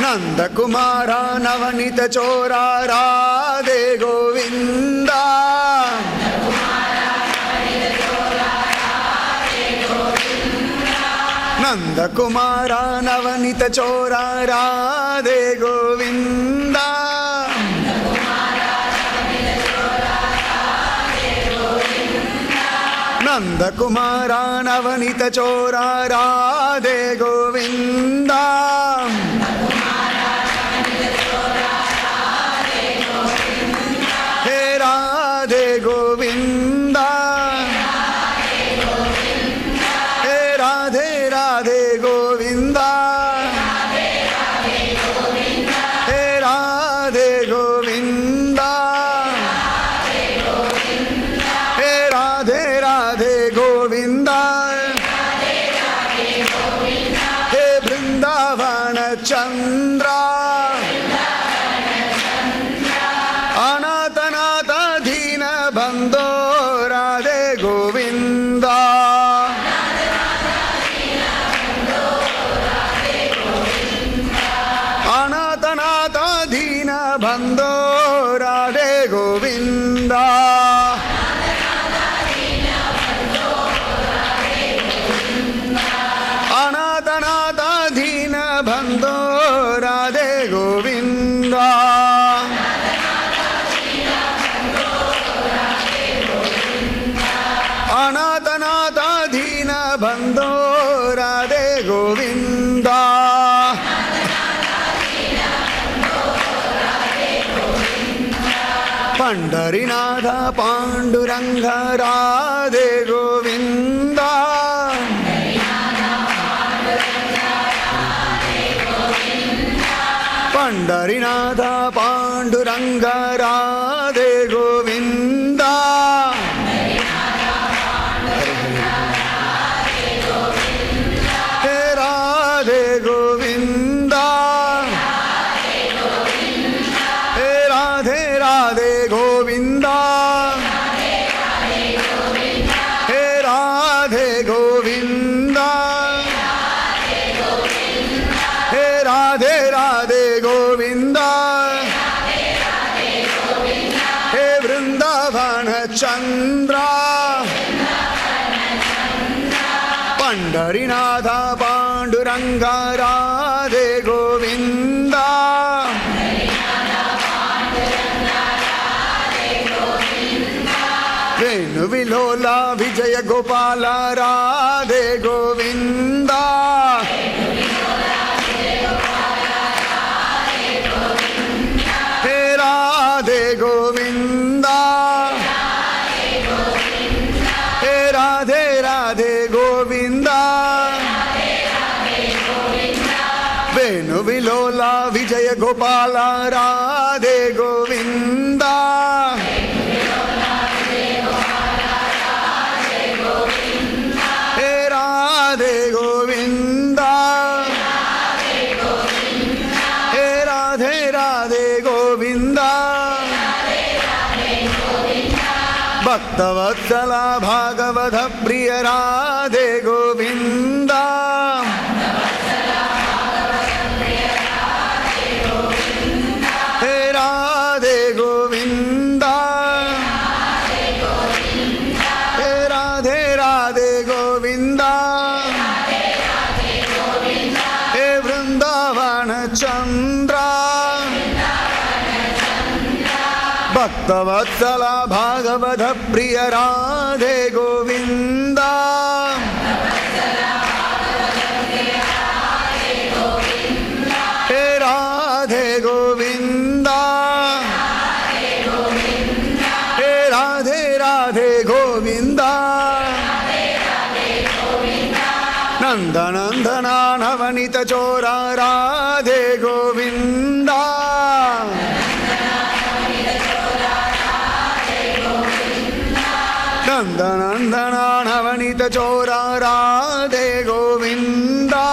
नंद कुमार नवनीत चोरा राधे गोविंद नंद कुमार नवनीत चोरा राधे गोविंद नंद कुमार नवनीत चोरा राधे गोविंद हे राधे गोविंद हे राधे राधे गोविंद हे राधे गोविंद हे राधे राधे गोविंद हे वृंदावन चंद्र अनाथनाथ दीन बंधो राधे गोविंद अनाथनाथ दीन बंधो राधे गोविंद अनाथनाथ दीन बंधो राधे गोविंद अनाथनाथ दीन बंधो राधे गोविंद पंढरीनाथ पांडुरंग राधे गोविंद पंढरीनाथ पांडुरंग राधे गोविंद हे राधे गोविंद हे राधे राधे गोविंद हे राधे गोविंद हे राधे राधे गोविंद हे वृंदावन चंद्र पंढरीनाथ पांडुरंग राधे गोविंद वेणु विलोला विजय गोपाल राधे गोविंद हे राधे गोविंद हे राधे राधे गोविंद वेणु विलोला विजय गोपाल राधे गोविंद हे राधे गोविंद हे राधे राधे गोविंद भक्तवत्सला भागवत प्रिय राधे गोविंद हे राधे गोविंद हे राधे राधे गोविंद हे वृंदावन चंद्र भक्तवत्सला भागवत प्रिय राधे गोविंदा हे राधे गोविंदा हे राधे राधे गोविंदा नंदनंदना नवनीत चोरा राधे गोविंदा नंदनंदना नवनीत चोरा राधे गोविंदा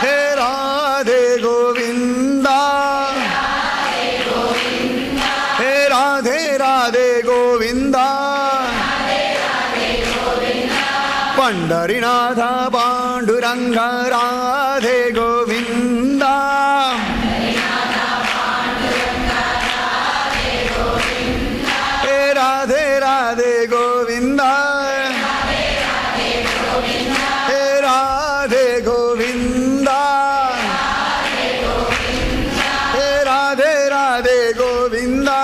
हे राधे गोविंदा हे राधे राधे गोविंदा पंढरीनाथ पांडुरंग राधे गोविंदा राधे राधे गोविंदा हे राधे गोविंदा हे राधे राधे गोविंदा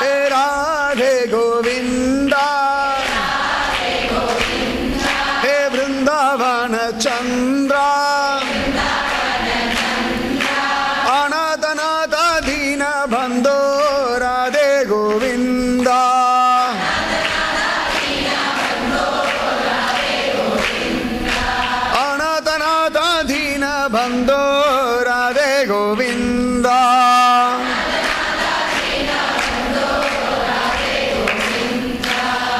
हे राधे गोविंदा हे वृंदावन चंद्रा अनाथनाथ दीन बंधो राधे गोविंदा अनाथनाथ दीन बंधो राधे गोविंदा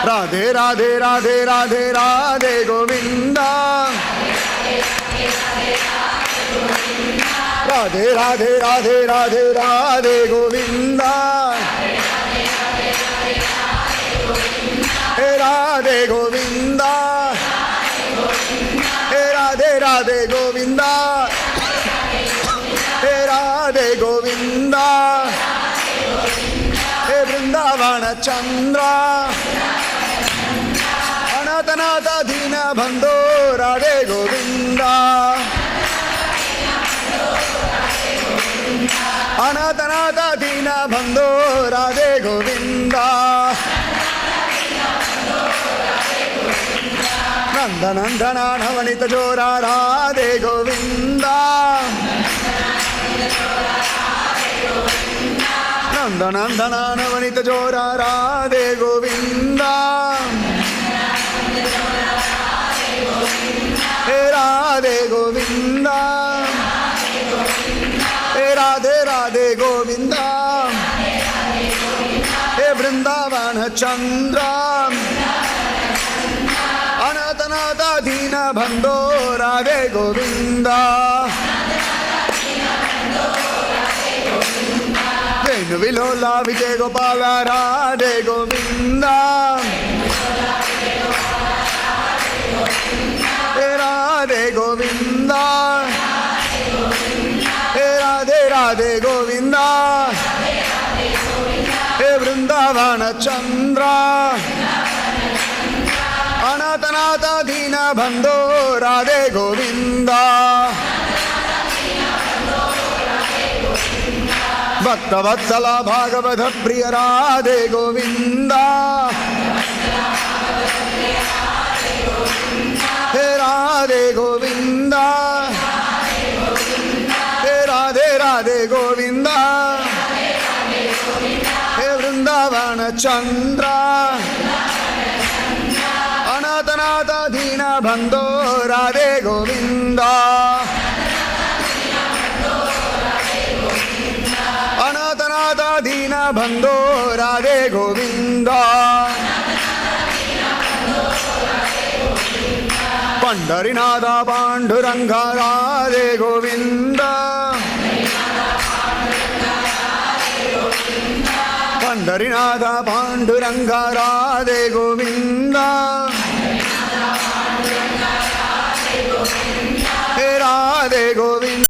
राधे राधे राधे राधे राधे गोविंदा राधे राधे राधे राधे राधे गोविंदा हे राधे गोविंदा हे राधे राधे गोविंदा हे राधे गोविंदा हे वृंदावन चंद्रा अनाथनाथ दीन बंधो राधे गोविंदा अनाथनाथ दीन बंधो राधे गोविंदा नंदनंदना नवनीत चोरा राधे गोविंदा नंदनंदना नवनीत चोरा राधे गोविंदा हे राधे गोविंदा हे राधे राधे गोविंदा हे वृंदावन चंद्रा अनाथनाथ दीन बंधो राधे गोविंदा वेणु विलोला विजय गोपाल राधे गोविंदा हे राधे गोविंदा हे राधे राधे गोविंदा हे वृंदावन चंद्रा अनाथनाथ दीन बंधो राधे गोविंदा भक्तवत्सला भागवत प्रिय राधे गोविंदा हे राधे गोविंदा हे राधे राधे गोविंदा हे वृंदावन चंद्रा अनाथनाथ दीन बंधो राधे गोविंदा अनाथनाथ दीन बंधो राधे गोविंदा पंढरीनाथ पांडुरंग राधे गोविंदा पंढरीनाथ पांडुरंग राधे गोविंदा हे राधे गोविंदा।